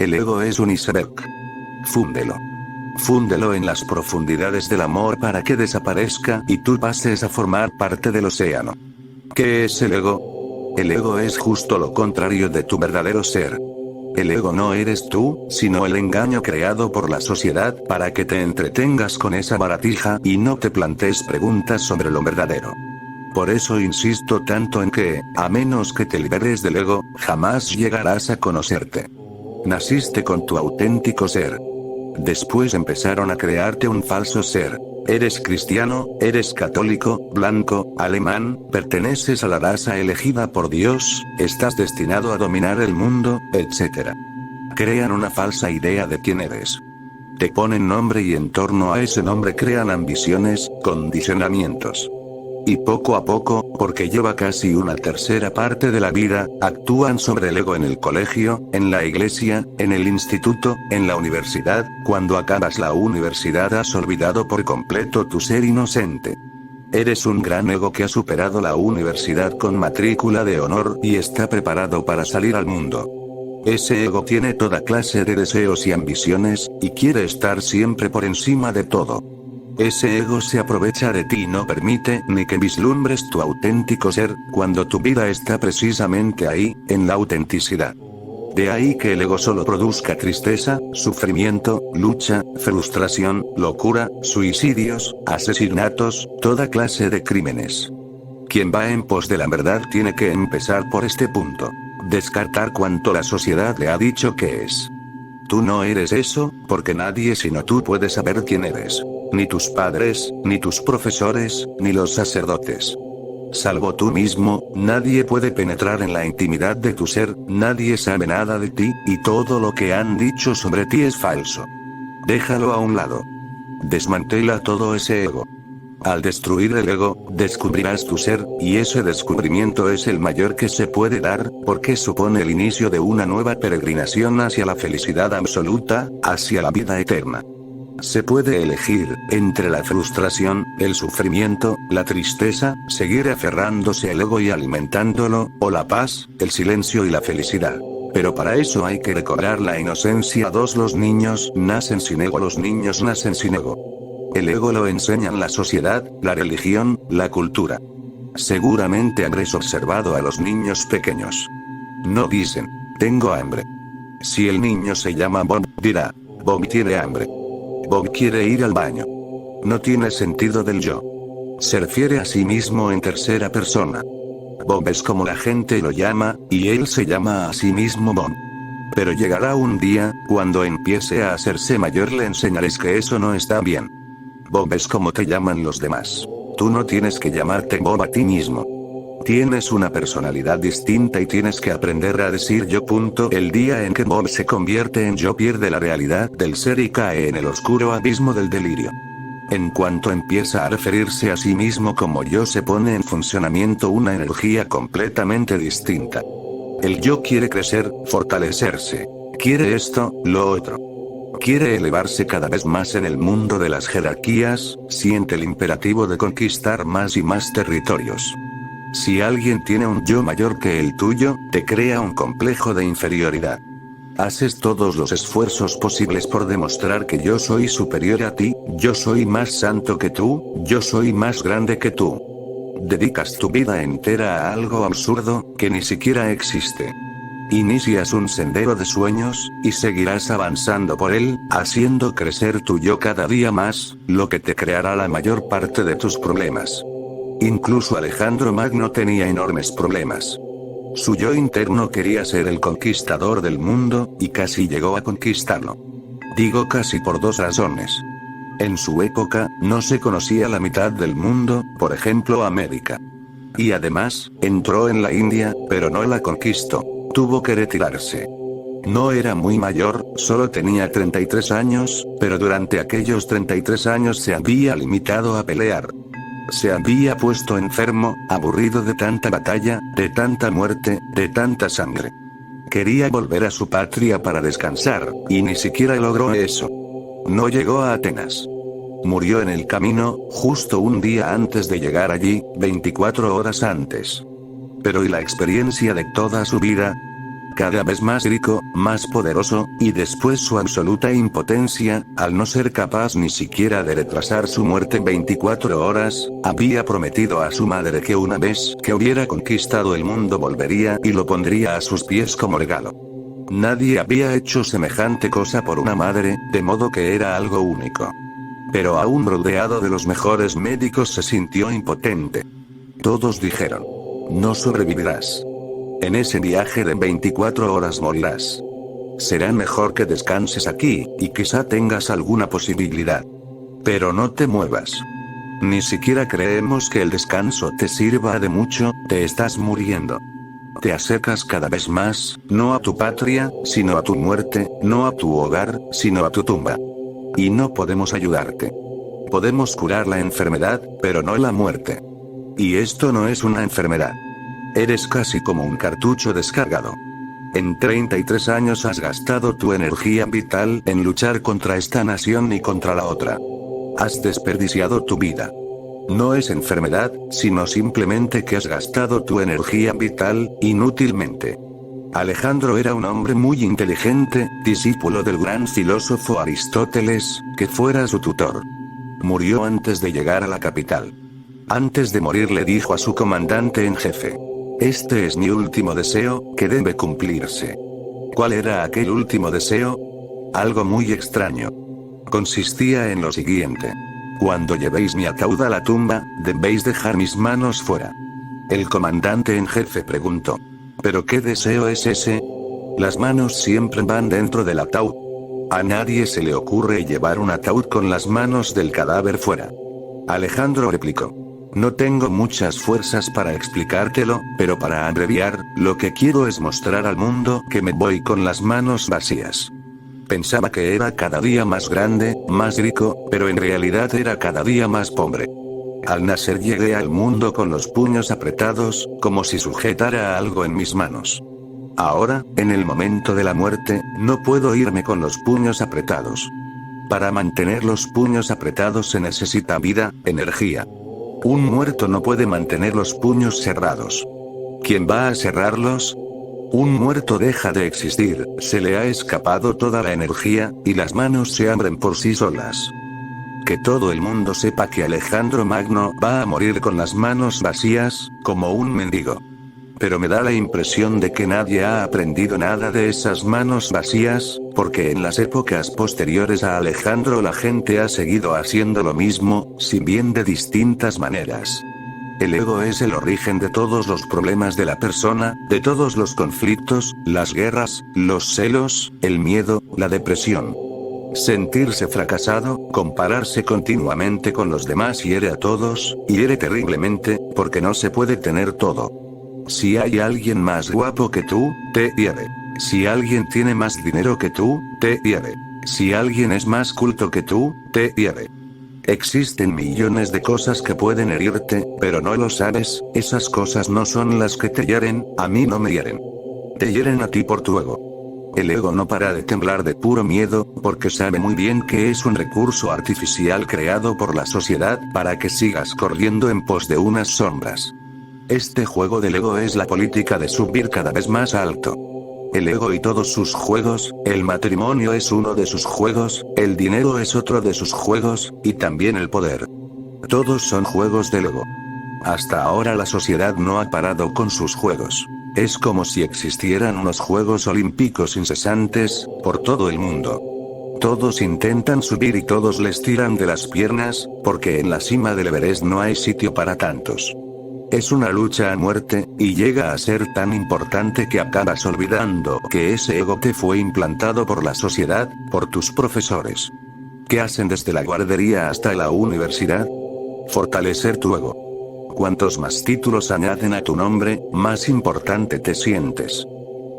El ego es un iceberg. Fúndelo. Fúndelo en las profundidades del amor para que desaparezca y tú pases a formar parte del océano. ¿Qué es el ego? El ego es justo lo contrario de tu verdadero ser. El ego no eres tú, sino el engaño creado por la sociedad para que te entretengas con esa baratija y no te plantees preguntas sobre lo verdadero. Por eso insisto tanto en que, a menos que te liberes del ego, jamás llegarás a conocerte. Naciste con tu auténtico ser. Después empezaron a crearte un falso ser. Eres cristiano, eres católico, blanco, alemán, perteneces a la raza elegida por Dios, estás destinado a dominar el mundo, etc. Crean una falsa idea de quién eres. Te ponen nombre y en torno a ese nombre crean ambiciones, condicionamientos. Y poco a poco, porque lleva casi una tercera parte de la vida, actúan sobre el ego en el colegio, en la iglesia, en el instituto, en la universidad. Cuando acabas la universidad has olvidado por completo tu ser inocente. Eres un gran ego que ha superado la universidad con matrícula de honor y está preparado para salir al mundo. Ese ego tiene toda clase de deseos y ambiciones, y quiere estar siempre por encima de todo. Ese ego se aprovecha de ti y no permite ni que vislumbres tu auténtico ser, cuando tu vida está precisamente ahí, en la autenticidad. De ahí que el ego solo produzca tristeza, sufrimiento, lucha, frustración, locura, suicidios, asesinatos, toda clase de crímenes. Quien va en pos de la verdad tiene que empezar por este punto. Descartar cuanto la sociedad le ha dicho que es. Tú no eres eso, porque nadie sino tú puede saber quién eres. Ni tus padres, ni tus profesores, ni los sacerdotes. Salvo tú mismo, nadie puede penetrar en la intimidad de tu ser, nadie sabe nada de ti, y todo lo que han dicho sobre ti es falso. Déjalo a un lado. Desmantela todo ese ego. Al destruir el ego, descubrirás tu ser, y ese descubrimiento es el mayor que se puede dar, porque supone el inicio de una nueva peregrinación hacia la felicidad absoluta, hacia la vida eterna. Se puede elegir, entre la frustración, el sufrimiento, la tristeza, seguir aferrándose al ego y alimentándolo, o la paz, el silencio y la felicidad. Pero para eso hay que recobrar la inocencia. Los niños nacen sin ego, los niños nacen sin ego. El ego lo enseñan la sociedad, la religión, la cultura. Seguramente habréis observado a los niños pequeños. No dicen, tengo hambre. Si el niño se llama Bob, dirá, Bob tiene hambre. Bob quiere ir al baño. No tiene sentido del yo. Se refiere a sí mismo en tercera persona. Bob es como la gente lo llama, y él se llama a sí mismo Bob. Pero llegará un día, cuando empiece a hacerse mayor le enseñaréis que eso no está bien. Bob es como te llaman los demás. Tú no tienes que llamarte Bob a ti mismo. Tienes una personalidad distinta y tienes que aprender a decir yo. El día en que Bob se convierte en yo pierde la realidad del ser y cae en el oscuro abismo del delirio. En cuanto empieza a referirse a sí mismo como yo se pone en funcionamiento una energía completamente distinta. El yo quiere crecer, fortalecerse. Quiere esto, lo otro. Quiere elevarse cada vez más en el mundo de las jerarquías, siente el imperativo de conquistar más y más territorios. Si alguien tiene un yo mayor que el tuyo, te crea un complejo de inferioridad. Haces todos los esfuerzos posibles por demostrar que yo soy superior a ti, yo soy más santo que tú, yo soy más grande que tú. Dedicas tu vida entera a algo absurdo, que ni siquiera existe. Inicias un sendero de sueños, y seguirás avanzando por él, haciendo crecer tu yo cada día más, lo que te creará la mayor parte de tus problemas. Incluso Alejandro Magno tenía enormes problemas. Su yo interno quería ser el conquistador del mundo, y casi llegó a conquistarlo. Digo casi por dos razones. En su época, no se conocía la mitad del mundo, por ejemplo América. Y además, entró en la India, pero no la conquistó. Tuvo que retirarse. No era muy mayor, solo tenía 33 años, pero durante aquellos 33 años se había limitado a pelear. Se había puesto enfermo, aburrido de tanta batalla, de tanta muerte, de tanta sangre. Quería volver a su patria para descansar, y ni siquiera logró eso. No llegó a Atenas. Murió en el camino, justo un día antes de llegar allí, 24 horas antes. Pero ¿y la experiencia de toda su vida? cada vez más rico, más poderoso, y después su absoluta impotencia, al no ser capaz ni siquiera de retrasar su muerte 24 horas, había prometido a su madre que una vez que hubiera conquistado el mundo volvería y lo pondría a sus pies como regalo. Nadie había hecho semejante cosa por una madre, de modo que era algo único. Pero aún rodeado de los mejores médicos se sintió impotente. Todos dijeron: no sobrevivirás. En ese viaje de 24 horas morirás. Será mejor que descanses aquí, y quizá tengas alguna posibilidad. Pero no te muevas. Ni siquiera creemos que el descanso te sirva de mucho, te estás muriendo. Te acercas cada vez más, no a tu patria, sino a tu muerte, no a tu hogar, sino a tu tumba. Y no podemos ayudarte. Podemos curar la enfermedad, pero no la muerte. Y esto no es una enfermedad. Eres casi como un cartucho descargado. En 33 años has gastado tu energía vital en luchar contra esta nación y contra la otra. Has desperdiciado tu vida. No es enfermedad, sino simplemente que has gastado tu energía vital, inútilmente. Alejandro era un hombre muy inteligente, discípulo del gran filósofo Aristóteles, que fuera su tutor. Murió antes de llegar a la capital. Antes de morir le dijo a su comandante en jefe: este es mi último deseo, que debe cumplirse. ¿Cuál era aquel último deseo? Algo muy extraño. Consistía en lo siguiente: cuando llevéis mi ataúd a la tumba, debéis dejar mis manos fuera. El comandante en jefe preguntó: ¿pero qué deseo es ese? Las manos siempre van dentro del ataúd. A nadie se le ocurre llevar un ataúd con las manos del cadáver fuera. Alejandro replicó: no tengo muchas fuerzas para explicártelo, pero para abreviar, lo que quiero es mostrar al mundo que me voy con las manos vacías. Pensaba que era cada día más grande, más rico, pero en realidad era cada día más pobre. Al nacer llegué al mundo con los puños apretados, como si sujetara algo en mis manos. Ahora, en el momento de la muerte, no puedo irme con los puños apretados. Para mantener los puños apretados se necesita vida, energía. Un muerto no puede mantener los puños cerrados. ¿Quién va a cerrarlos? Un muerto deja de existir, se le ha escapado toda la energía, y las manos se abren por sí solas. Que todo el mundo sepa que Alejandro Magno va a morir con las manos vacías, como un mendigo. Pero me da la impresión de que nadie ha aprendido nada de esas manos vacías, porque en las épocas posteriores a Alejandro la gente ha seguido haciendo lo mismo, si bien de distintas maneras. El ego es el origen de todos los problemas de la persona, de todos los conflictos, las guerras, los celos, el miedo, la depresión. Sentirse fracasado, compararse continuamente con los demás hiere a todos, hiere terriblemente, porque no se puede tener todo. Si hay alguien más guapo que tú, te hiere. Si alguien tiene más dinero que tú, te hiere. Si alguien es más culto que tú, te hiere. Existen millones de cosas que pueden herirte, pero no lo sabes, esas cosas no son las que te hieren, a mí no me hieren. Te hieren a ti por tu ego. El ego no para de temblar de puro miedo, porque sabe muy bien que es un recurso artificial creado por la sociedad para que sigas corriendo en pos de unas sombras. Este juego del ego es la política de subir cada vez más alto. El ego y todos sus juegos, el matrimonio es uno de sus juegos, el dinero es otro de sus juegos, y también el poder. Todos son juegos del ego. Hasta ahora la sociedad no ha parado con sus juegos. Es como si existieran unos Juegos Olímpicos incesantes, por todo el mundo. Todos intentan subir y todos les tiran de las piernas, porque en la cima del Everest no hay sitio para tantos. Es una lucha a muerte, y llega a ser tan importante que acabas olvidando que ese ego te fue implantado por la sociedad, por tus profesores. ¿Qué hacen desde la guardería hasta la universidad? Fortalecer tu ego. Cuantos más títulos añaden a tu nombre, más importante te sientes.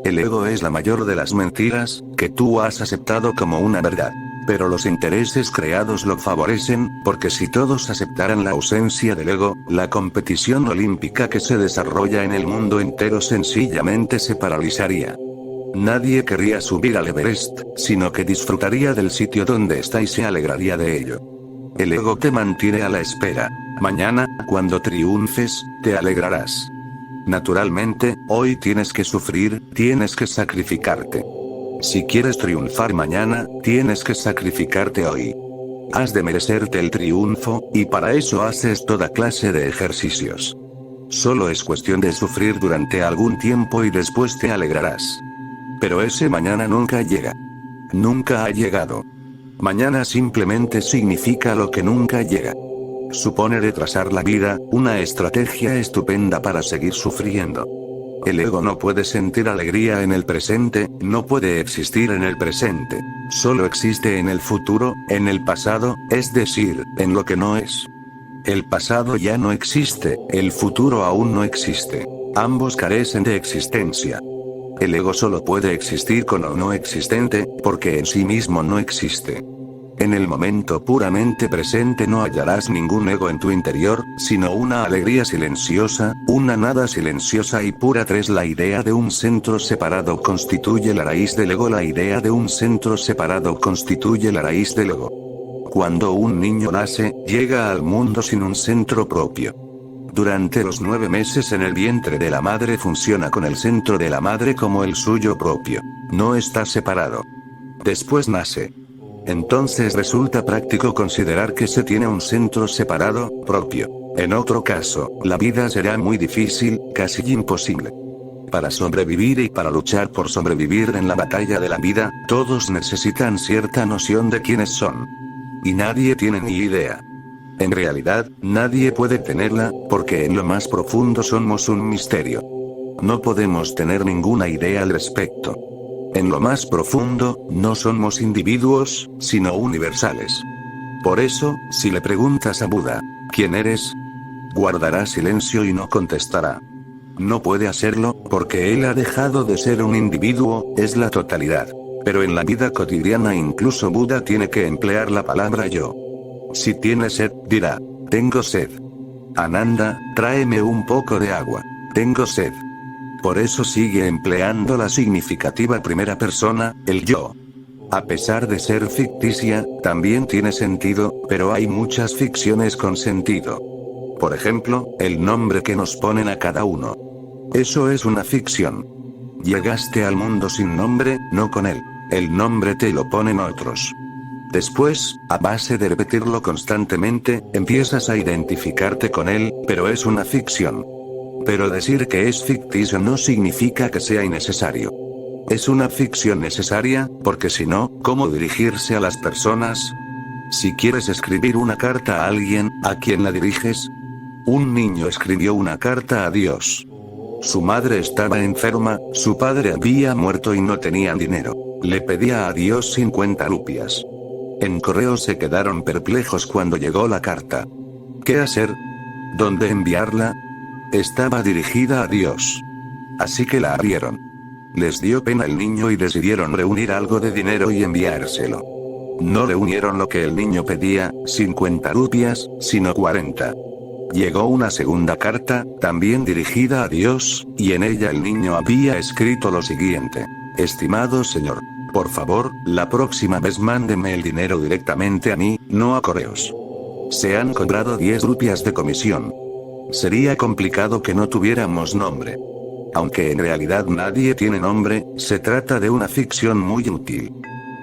El ego es la mayor de las mentiras, que tú has aceptado como una verdad. Pero los intereses creados lo favorecen, porque si todos aceptaran la ausencia del ego, la competición olímpica que se desarrolla en el mundo entero sencillamente se paralizaría. Nadie querría subir al Everest, sino que disfrutaría del sitio donde está y se alegraría de ello. El ego te mantiene a la espera. Mañana, cuando triunfes, te alegrarás. Naturalmente, hoy tienes que sufrir, tienes que sacrificarte. Si quieres triunfar mañana, tienes que sacrificarte hoy. Has de merecerte el triunfo, y para eso haces toda clase de ejercicios. Solo es cuestión de sufrir durante algún tiempo y después te alegrarás. Pero ese mañana nunca llega. Nunca ha llegado. Mañana simplemente significa lo que nunca llega. Supone retrasar la vida, una estrategia estupenda para seguir sufriendo. El ego no puede sentir alegría en el presente, no puede existir en el presente. Solo existe en el futuro, en el pasado, es decir, en lo que no es. El pasado ya no existe, el futuro aún no existe. Ambos carecen de existencia. El ego solo puede existir con lo no existente, porque en sí mismo no existe. En el momento puramente presente no hallarás ningún ego en tu interior, sino una alegría silenciosa, una nada silenciosa y pura. 3. La idea de un centro separado constituye la raíz del ego. La idea de un centro separado constituye la raíz del ego. Cuando un niño nace, llega al mundo sin un centro propio. Durante los 9 meses en el vientre de la madre funciona con el centro de la madre como el suyo propio. No está separado. Después nace. Entonces resulta práctico considerar que se tiene un centro separado, propio. En otro caso, la vida será muy difícil, casi imposible. Para sobrevivir y para luchar por sobrevivir en la batalla de la vida, todos necesitan cierta noción de quiénes son. Y nadie tiene ni idea. En realidad, nadie puede tenerla, porque en lo más profundo somos un misterio. No podemos tener ninguna idea al respecto. En lo más profundo, no somos individuos, sino universales. Por eso, si le preguntas a Buda, ¿quién eres?, guardará silencio y no contestará. No puede hacerlo, porque él ha dejado de ser un individuo, es la totalidad. Pero en la vida cotidiana incluso Buda tiene que emplear la palabra yo. Si tiene sed, dirá, tengo sed. Ananda, tráeme un poco de agua. Tengo sed. Por eso sigue empleando la significativa primera persona, el yo. A pesar de ser ficticia, también tiene sentido, pero hay muchas ficciones con sentido. Por ejemplo, el nombre que nos ponen a cada uno. Eso es una ficción. Llegaste al mundo sin nombre, no con él. El nombre te lo ponen otros. Después, a base de repetirlo constantemente, empiezas a identificarte con él, pero es una ficción. Pero decir que es ficticio no significa que sea innecesario. Es una ficción necesaria, porque si no, ¿cómo dirigirse a las personas? Si quieres escribir una carta a alguien, ¿a quién la diriges? Un niño escribió una carta a Dios. Su madre estaba enferma, su padre había muerto y no tenían dinero. Le pedía a Dios 50 rupias. En correos se quedaron perplejos cuando llegó la carta. ¿Qué hacer? ¿Dónde enviarla? Estaba dirigida a Dios. Así que la abrieron. Les dio pena el niño y decidieron reunir algo de dinero y enviárselo. No reunieron lo que el niño pedía, 50 rupias, sino 40. Llegó una segunda carta, también dirigida a Dios, y en ella el niño había escrito lo siguiente. Estimado señor, por favor, la próxima vez mándeme el dinero directamente a mí, no a correos. Se han cobrado 10 rupias de comisión. Sería complicado que no tuviéramos nombre. Aunque en realidad nadie tiene nombre, se trata de una ficción muy útil.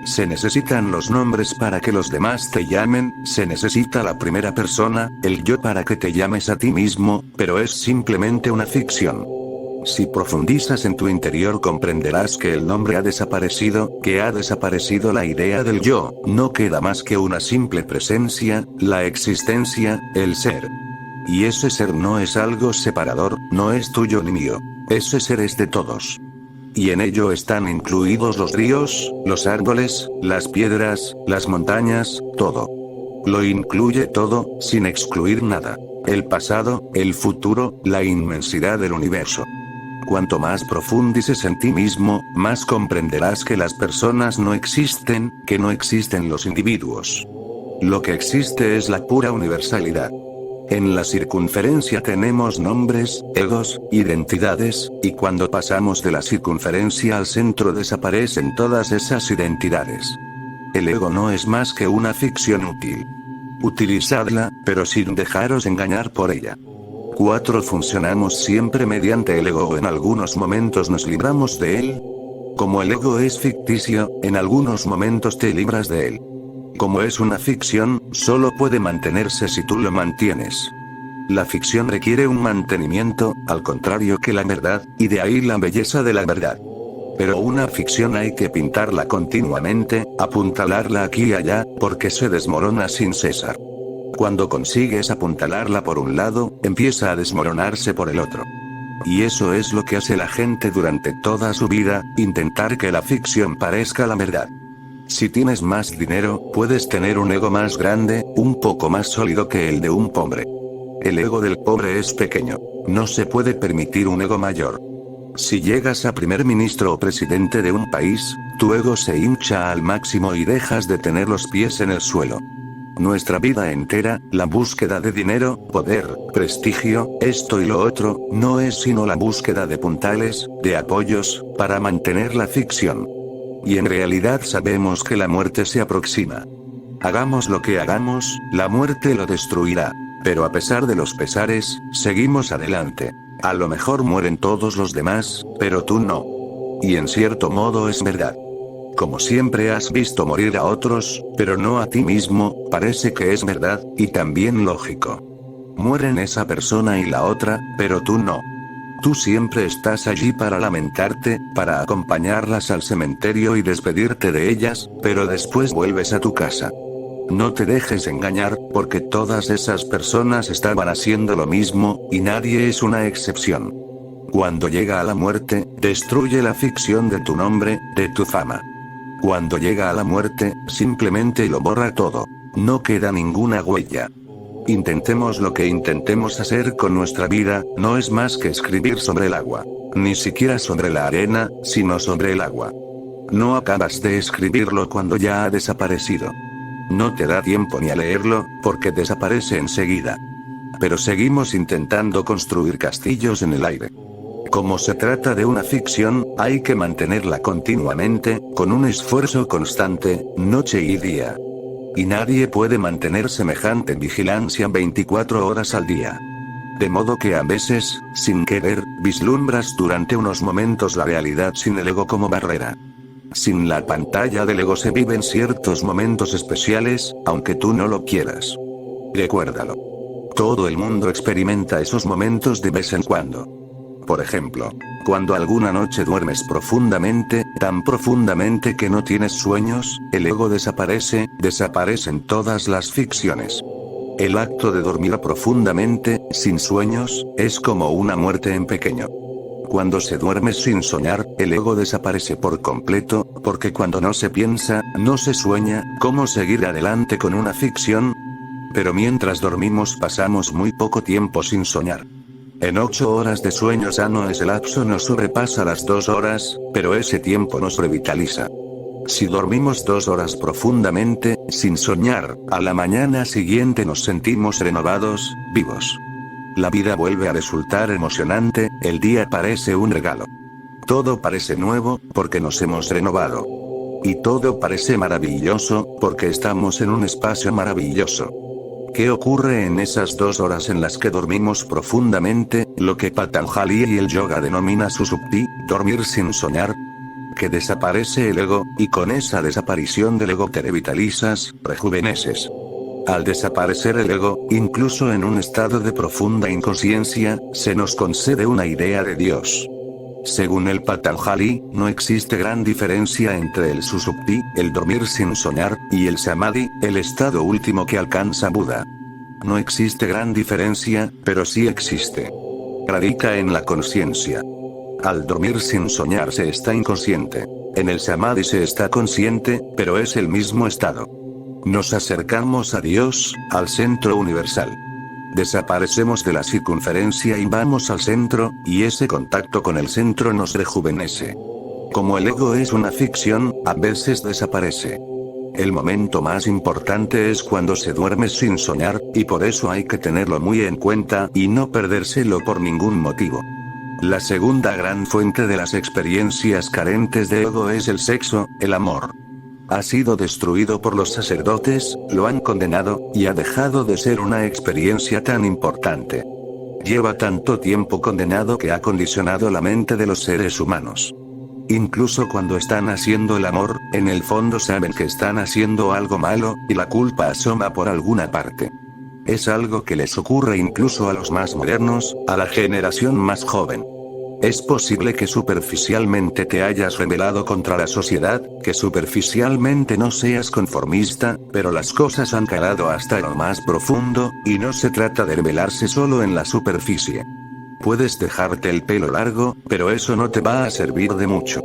Se necesitan los nombres para que los demás te llamen, se necesita la primera persona, el yo para que te llames a ti mismo, pero es simplemente una ficción. Si profundizas en tu interior comprenderás que el nombre ha desaparecido, que ha desaparecido la idea del yo, no queda más que una simple presencia, la existencia, el ser. Y ese ser no es algo separador, no es tuyo ni mío. Ese ser es de todos. Y en ello están incluidos los ríos, los árboles, las piedras, las montañas, todo. Lo incluye todo, sin excluir nada. El pasado, el futuro, la inmensidad del universo. Cuanto más profundices en ti mismo, más comprenderás que las personas no existen, que no existen los individuos. Lo que existe es la pura universalidad. En la circunferencia tenemos nombres, egos, identidades, y cuando pasamos de la circunferencia al centro desaparecen todas esas identidades. El ego no es más que una ficción útil. Utilizadla, pero sin dejaros engañar por ella. 4. Funcionamos siempre mediante el ego o en algunos momentos nos libramos de él. Como el ego es ficticio, en algunos momentos te libras de él. Como es una ficción, solo puede mantenerse si tú lo mantienes. La ficción requiere un mantenimiento, al contrario que la verdad, y de ahí la belleza de la verdad. Pero una ficción hay que pintarla continuamente, apuntalarla aquí y allá, porque se desmorona sin cesar. Cuando consigues apuntalarla por un lado, empieza a desmoronarse por el otro. Y eso es lo que hace la gente durante toda su vida, intentar que la ficción parezca la verdad. Si tienes más dinero, puedes tener un ego más grande, un poco más sólido que el de un pobre. El ego del pobre es pequeño. No se puede permitir un ego mayor. Si llegas a primer ministro o presidente de un país, tu ego se hincha al máximo y dejas de tener los pies en el suelo. Nuestra vida entera, la búsqueda de dinero, poder, prestigio, esto y lo otro, no es sino la búsqueda de puntales, de apoyos, para mantener la ficción. Y en realidad sabemos que la muerte se aproxima. Hagamos lo que hagamos, la muerte lo destruirá. Pero a pesar de los pesares, seguimos adelante. A lo mejor mueren todos los demás, pero tú no. Y en cierto modo es verdad. Como siempre has visto morir a otros, pero no a ti mismo, parece que es verdad, y también lógico. Mueren esa persona y la otra, pero tú no. Tú siempre estás allí para lamentarte, para acompañarlas al cementerio y despedirte de ellas, pero después vuelves a tu casa. No te dejes engañar, porque todas esas personas estaban haciendo lo mismo, y nadie es una excepción. Cuando llega a la muerte, destruye la ficción de tu nombre, de tu fama. Cuando llega a la muerte, simplemente lo borra todo. No queda ninguna huella. Intentemos lo que intentemos hacer con nuestra vida, no es más que escribir sobre el agua. Ni siquiera sobre la arena, sino sobre el agua. No acabas de escribirlo cuando ya ha desaparecido. No te da tiempo ni a leerlo, porque desaparece enseguida. Pero seguimos intentando construir castillos en el aire. Como se trata de una ficción, hay que mantenerla continuamente, con un esfuerzo constante, noche y día. Y nadie puede mantener semejante vigilancia 24 horas al día. De modo que a veces, sin querer, vislumbras durante unos momentos la realidad sin el ego como barrera. Sin la pantalla del ego se viven ciertos momentos especiales, aunque tú no lo quieras. Recuérdalo. Todo el mundo experimenta esos momentos de vez en cuando. Por ejemplo, cuando alguna noche duermes profundamente, tan profundamente que no tienes sueños, el ego desaparece, desaparecen todas las ficciones. El acto de dormir profundamente, sin sueños, es como una muerte en pequeño. Cuando se duerme sin soñar, el ego desaparece por completo, porque cuando no se piensa, no se sueña, ¿cómo seguir adelante con una ficción? Pero mientras dormimos pasamos muy poco tiempo sin soñar. En 8 horas de sueño sano ese lapso no sobrepasa las 2 horas, pero ese tiempo nos revitaliza. Si dormimos 2 horas profundamente, sin soñar, a la mañana siguiente nos sentimos renovados, vivos. La vida vuelve a resultar emocionante, el día parece un regalo. Todo parece nuevo, porque nos hemos renovado. Y todo parece maravilloso, porque estamos en un espacio maravilloso. ¿Qué ocurre en esas 2 horas en las que dormimos profundamente, lo que Patanjali y el yoga denomina susupti, dormir sin soñar? Que desaparece el ego, y con esa desaparición del ego te revitalizas, rejuveneces. Al desaparecer el ego, incluso en un estado de profunda inconsciencia, se nos concede una idea de Dios. Según el Patanjali, no existe gran diferencia entre el susupti, el dormir sin soñar, y el samadhi, el estado último que alcanza Buda. No existe gran diferencia, pero sí existe. Radica en la conciencia. Al dormir sin soñar se está inconsciente. En el samadhi se está consciente, pero es el mismo estado. Nos acercamos a Dios, al centro universal. Desaparecemos de la circunferencia y vamos al centro, y ese contacto con el centro nos rejuvenece. Como el ego es una ficción, a veces desaparece. El momento más importante es cuando se duerme sin soñar, y por eso hay que tenerlo muy en cuenta y no perdérselo por ningún motivo. La segunda gran fuente de las experiencias carentes de ego es el sexo, el amor. Ha sido destruido por los sacerdotes, lo han condenado, y ha dejado de ser una experiencia tan importante. Lleva tanto tiempo condenado que ha condicionado la mente de los seres humanos. Incluso cuando están haciendo el amor, en el fondo saben que están haciendo algo malo, y la culpa asoma por alguna parte. Es algo que les ocurre incluso a los más modernos, a la generación más joven. Es posible que superficialmente te hayas rebelado contra la sociedad, que superficialmente no seas conformista, pero las cosas han calado hasta lo más profundo, y no se trata de rebelarse solo en la superficie. Puedes dejarte el pelo largo, pero eso no te va a servir de mucho.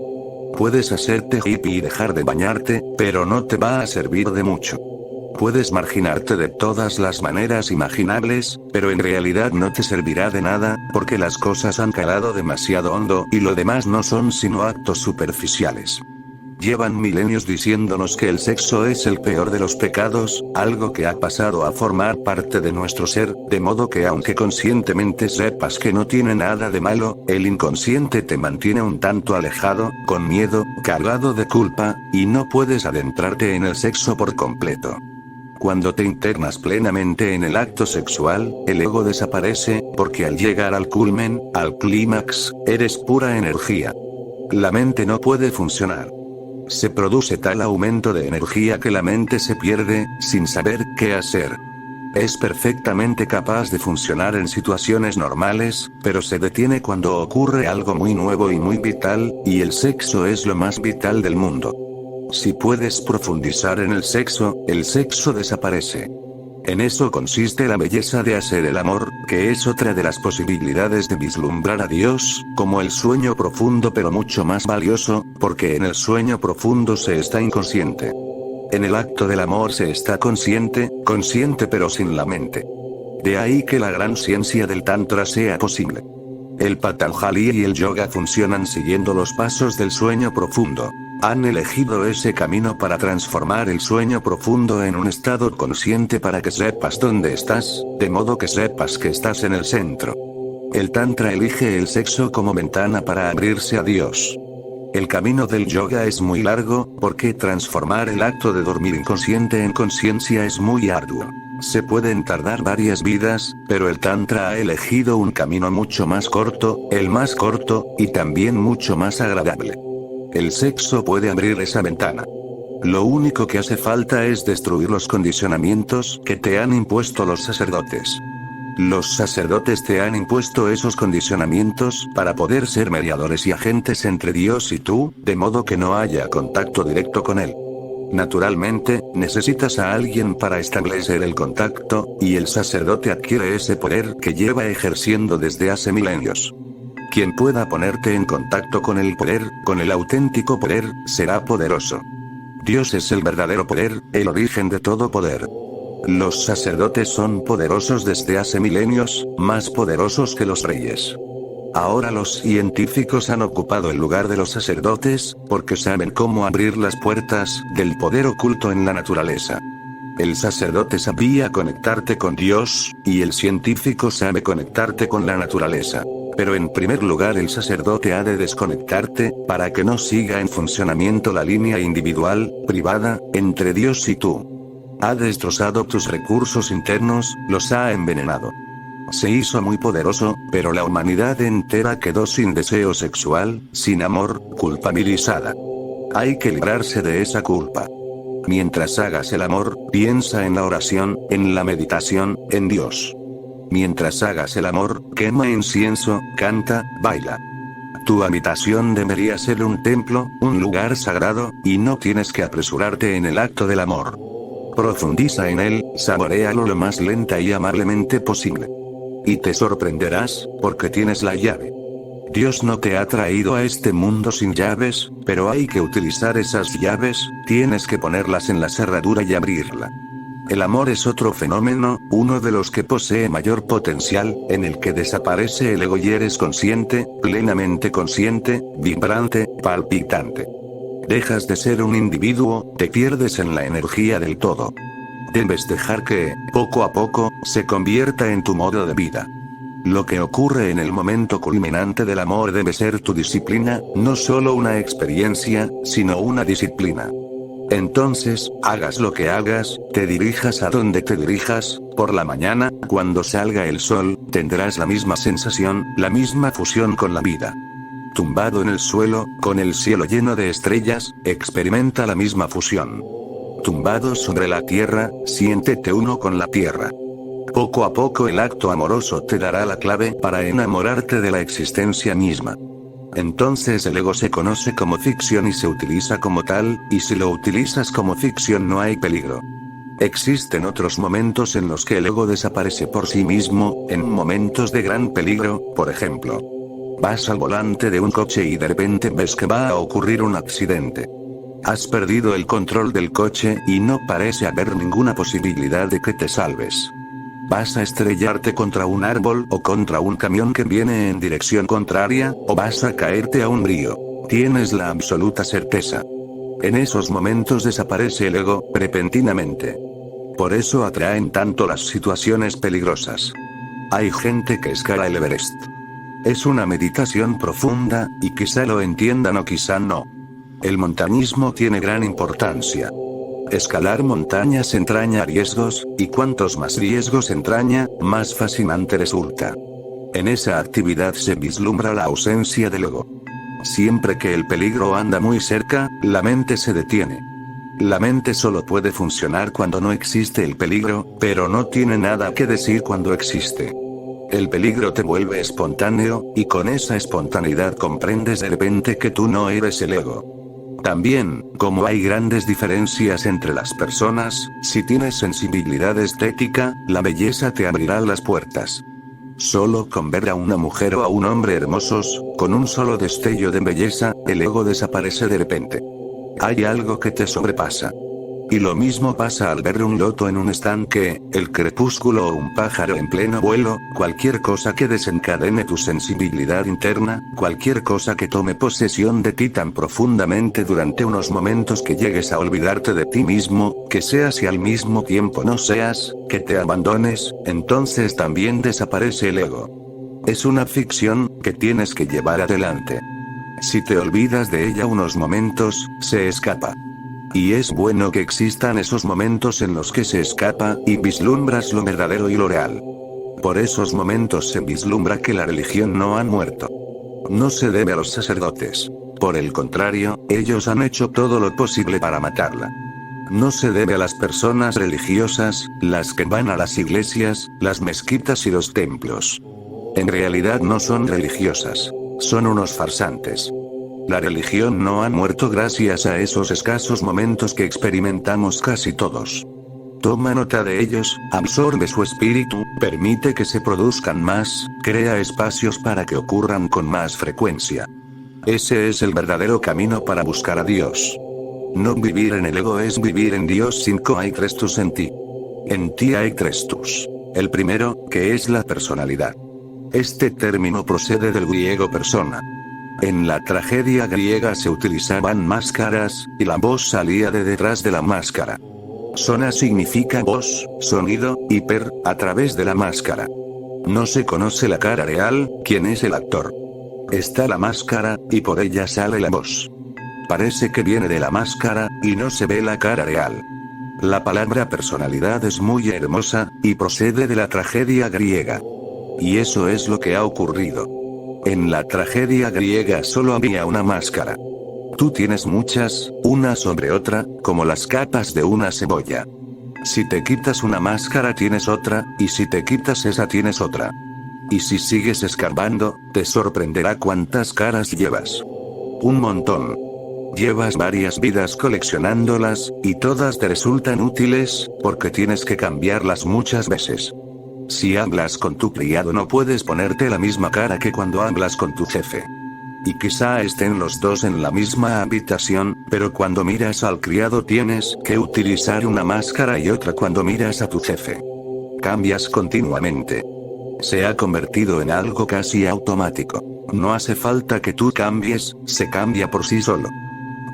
Puedes hacerte hippie y dejar de bañarte, pero no te va a servir de mucho. Puedes marginarte de todas las maneras imaginables, pero en realidad no te servirá de nada, porque las cosas han calado demasiado hondo y lo demás no son sino actos superficiales. Llevan milenios diciéndonos que el sexo es el peor de los pecados, algo que ha pasado a formar parte de nuestro ser, de modo que aunque conscientemente sepas que no tiene nada de malo, el inconsciente te mantiene un tanto alejado, con miedo, cargado de culpa, y no puedes adentrarte en el sexo por completo. Cuando te internas plenamente en el acto sexual, el ego desaparece, porque al llegar al culmen, al clímax, eres pura energía. La mente no puede funcionar. Se produce tal aumento de energía que la mente se pierde, sin saber qué hacer. Es perfectamente capaz de funcionar en situaciones normales, pero se detiene cuando ocurre algo muy nuevo y muy vital, y el sexo es lo más vital del mundo. Si puedes profundizar en el sexo desaparece. En eso consiste la belleza de hacer el amor, que es otra de las posibilidades de vislumbrar a Dios, como el sueño profundo pero mucho más valioso, porque en el sueño profundo se está inconsciente. En el acto del amor se está consciente pero sin la mente. De ahí que la gran ciencia del Tantra sea posible. El Patanjali y el yoga funcionan siguiendo los pasos del sueño profundo. Han elegido ese camino para transformar el sueño profundo en un estado consciente para que sepas dónde estás, de modo que sepas que estás en el centro. El Tantra elige el sexo como ventana para abrirse a Dios. El camino del yoga es muy largo, porque transformar el acto de dormir inconsciente en conciencia es muy arduo. Se pueden tardar varias vidas, pero el Tantra ha elegido un camino mucho más corto, el más corto, y también mucho más agradable. El sexo puede abrir esa ventana. Lo único que hace falta es destruir los condicionamientos que te han impuesto los sacerdotes. Los sacerdotes te han impuesto esos condicionamientos para poder ser mediadores y agentes entre Dios y tú, de modo que no haya contacto directo con Él. Naturalmente, necesitas a alguien para establecer el contacto, y el sacerdote adquiere ese poder que lleva ejerciendo desde hace milenios. Quien pueda ponerte en contacto con el poder, con el auténtico poder, será poderoso. Dios es el verdadero poder, el origen de todo poder. Los sacerdotes son poderosos desde hace milenios, más poderosos que los reyes. Ahora los científicos han ocupado el lugar de los sacerdotes, porque saben cómo abrir las puertas del poder oculto en la naturaleza. El sacerdote sabía conectarte con Dios, y el científico sabe conectarte con la naturaleza. Pero en primer lugar el sacerdote ha de desconectarte, para que no siga en funcionamiento la línea individual, privada, entre Dios y tú. Ha destrozado tus recursos internos, los ha envenenado. Se hizo muy poderoso, pero la humanidad entera quedó sin deseo sexual, sin amor, culpabilizada. Hay que librarse de esa culpa. Mientras hagas el amor, piensa en la oración, en la meditación, en Dios. Mientras hagas el amor, quema incienso, canta, baila. Tu habitación debería ser un templo, un lugar sagrado, y no tienes que apresurarte en el acto del amor. Profundiza en él, saboréalo lo más lenta y amablemente posible. Y te sorprenderás, porque tienes la llave. Dios no te ha traído a este mundo sin llaves, pero hay que utilizar esas llaves, tienes que ponerlas en la cerradura y abrirla. El amor es otro fenómeno, uno de los que posee mayor potencial, en el que desaparece el ego y eres consciente, plenamente consciente, vibrante, palpitante. Dejas de ser un individuo, te pierdes en la energía del todo. Debes dejar que, poco a poco, se convierta en tu modo de vida. Lo que ocurre en el momento culminante del amor debe ser tu disciplina, no solo una experiencia, sino una disciplina. Entonces, hagas lo que hagas, te dirijas a donde te dirijas, por la mañana, cuando salga el sol, tendrás la misma sensación, la misma fusión con la vida. Tumbado en el suelo, con el cielo lleno de estrellas, experimenta la misma fusión. Tumbado sobre la tierra, siéntete uno con la tierra. Poco a poco el acto amoroso te dará la clave para enamorarte de la existencia misma. Entonces el ego se conoce como ficción y se utiliza como tal, y si lo utilizas como ficción no hay peligro. Existen otros momentos en los que el ego desaparece por sí mismo, en momentos de gran peligro, por ejemplo. Vas al volante de un coche y de repente ves que va a ocurrir un accidente. Has perdido el control del coche y no parece haber ninguna posibilidad de que te salves. Vas a estrellarte contra un árbol o contra un camión que viene en dirección contraria, o vas a caerte a un río. Tienes la absoluta certeza. En esos momentos desaparece el ego, repentinamente. Por eso atraen tanto las situaciones peligrosas. Hay gente que escala el Everest. Es una meditación profunda, y quizá lo entiendan o quizá no. El montañismo tiene gran importancia. Escalar montañas entraña riesgos, y cuantos más riesgos entraña, más fascinante resulta. En esa actividad se vislumbra la ausencia del ego. Siempre que el peligro anda muy cerca, la mente se detiene. La mente solo puede funcionar cuando no existe el peligro, pero no tiene nada que decir cuando existe. El peligro te vuelve espontáneo, y con esa espontaneidad comprendes de repente que tú no eres el ego. También, como hay grandes diferencias entre las personas, si tienes sensibilidad estética, la belleza te abrirá las puertas. Solo con ver a una mujer o a un hombre hermosos, con un solo destello de belleza, el ego desaparece de repente. Hay algo que te sobrepasa. Y lo mismo pasa al ver un loto en un estanque, el crepúsculo o un pájaro en pleno vuelo, cualquier cosa que desencadene tu sensibilidad interna, cualquier cosa que tome posesión de ti tan profundamente durante unos momentos que llegues a olvidarte de ti mismo, que seas y al mismo tiempo no seas, que te abandones, entonces también desaparece el ego. Es una ficción, que tienes que llevar adelante. Si te olvidas de ella unos momentos, se escapa. Y es bueno que existan esos momentos en los que se escapa, y vislumbras lo verdadero y lo real. Por esos momentos se vislumbra que la religión no ha muerto. No se debe a los sacerdotes. Por el contrario, ellos han hecho todo lo posible para matarla. No se debe a las personas religiosas, las que van a las iglesias, las mezquitas y los templos. En realidad no son religiosas. Son unos farsantes. La religión no ha muerto gracias a esos escasos momentos que experimentamos casi todos. Toma nota de ellos, absorbe su espíritu, permite que se produzcan más, crea espacios para que ocurran con más frecuencia. Ese es el verdadero camino para buscar a Dios. No vivir en el ego es vivir en Dios. 5 Hay tres tus en ti. En ti hay tres tus. El primero, que es la personalidad. Este término procede del griego persona. En la tragedia griega se utilizaban máscaras, y la voz salía de detrás de la máscara. Sona significa voz, sonido, y per, a través de la máscara. No se conoce la cara real, quién es el actor. Está la máscara, y por ella sale la voz. Parece que viene de la máscara, y no se ve la cara real. La palabra personalidad es muy hermosa, y procede de la tragedia griega. Y eso es lo que ha ocurrido. En la tragedia griega solo había una máscara. Tú tienes muchas, una sobre otra, como las capas de una cebolla. Si te quitas una máscara tienes otra, y si te quitas esa tienes otra. Y si sigues escarbando, te sorprenderá cuántas caras llevas. Un montón. Llevas varias vidas coleccionándolas, y todas te resultan útiles, porque tienes que cambiarlas muchas veces. Si hablas con tu criado no puedes ponerte la misma cara que cuando hablas con tu jefe. Y quizá estén los dos en la misma habitación, pero cuando miras al criado tienes que utilizar una máscara y otra cuando miras a tu jefe. Cambias continuamente. Se ha convertido en algo casi automático. No hace falta que tú cambies, se cambia por sí solo.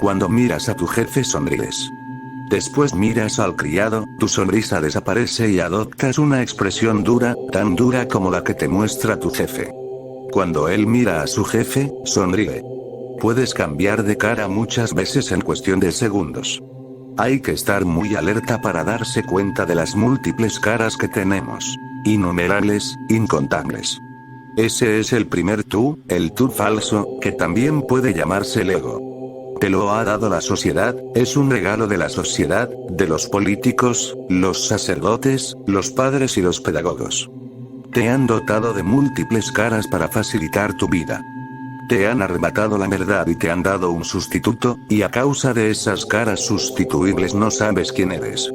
Cuando miras a tu jefe sonríes. Después miras al criado, tu sonrisa desaparece y adoptas una expresión dura, tan dura como la que te muestra tu jefe. Cuando él mira a su jefe, sonríe. Puedes cambiar de cara muchas veces en cuestión de segundos. Hay que estar muy alerta para darse cuenta de las múltiples caras que tenemos. Innumerables, incontables. Ese es el primer tú, el tú falso, que también puede llamarse el ego. Te lo ha dado la sociedad, es un regalo de la sociedad, de los políticos, los sacerdotes, los padres y los pedagogos. Te han dotado de múltiples caras para facilitar tu vida. Te han arrebatado la verdad y te han dado un sustituto, y a causa de esas caras sustituibles no sabes quién eres.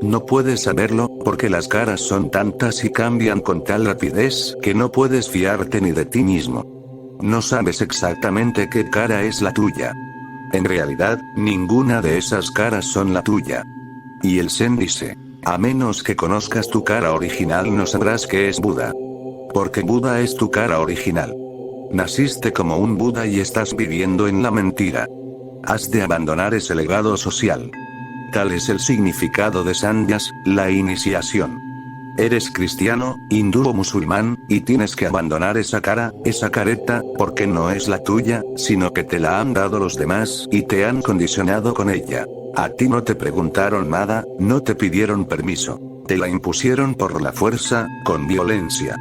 No puedes saberlo, porque las caras son tantas y cambian con tal rapidez que no puedes fiarte ni de ti mismo. No sabes exactamente qué cara es la tuya. En realidad, ninguna de esas caras son la tuya. Y el Zen dice, a menos que conozcas tu cara original no sabrás qué es Buda. Porque Buda es tu cara original. Naciste como un Buda y estás viviendo en la mentira. Has de abandonar ese legado social. Tal es el significado de Sannyas, la iniciación. Eres cristiano, hindú o musulmán, y tienes que abandonar esa cara, esa careta, porque no es la tuya, sino que te la han dado los demás y te han condicionado con ella. A ti no te preguntaron nada, no te pidieron permiso. Te la impusieron por la fuerza, con violencia.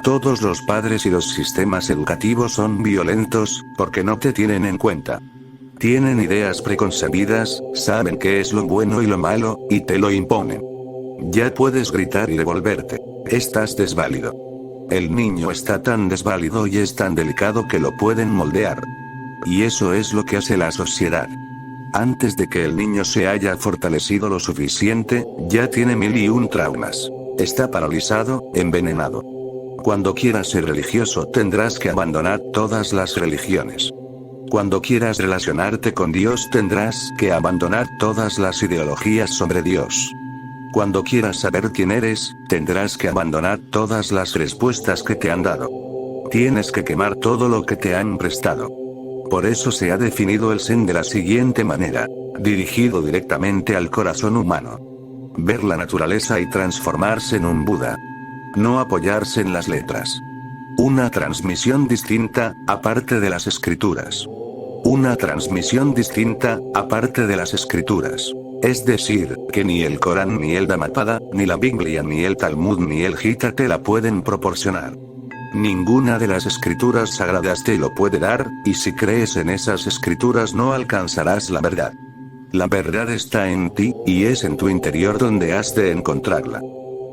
Todos los padres y los sistemas educativos son violentos, porque no te tienen en cuenta. Tienen ideas preconcebidas, saben qué es lo bueno y lo malo, y te lo imponen. Ya puedes gritar y devolverte. Estás desválido. El niño está tan desválido y es tan delicado que lo pueden moldear. Y eso es lo que hace la sociedad. Antes de que el niño se haya fortalecido lo suficiente, ya tiene 1001 traumas. Está paralizado, envenenado. Cuando quieras ser religioso tendrás que abandonar todas las religiones. Cuando quieras relacionarte con Dios tendrás que abandonar todas las ideologías sobre Dios. Cuando quieras saber quién eres, tendrás que abandonar todas las respuestas que te han dado. Tienes que quemar todo lo que te han prestado. Por eso se ha definido el Zen de la siguiente manera, dirigido directamente al corazón humano. Ver la naturaleza y transformarse en un Buda. No apoyarse en las letras. Una transmisión distinta, aparte de las escrituras. Una transmisión distinta, aparte de las escrituras. Es decir, que ni el Corán ni el Dhammapada, ni la Biblia ni el Talmud ni el Gita te la pueden proporcionar. Ninguna de las escrituras sagradas te lo puede dar, y si crees en esas escrituras no alcanzarás la verdad. La verdad está en ti, y es en tu interior donde has de encontrarla.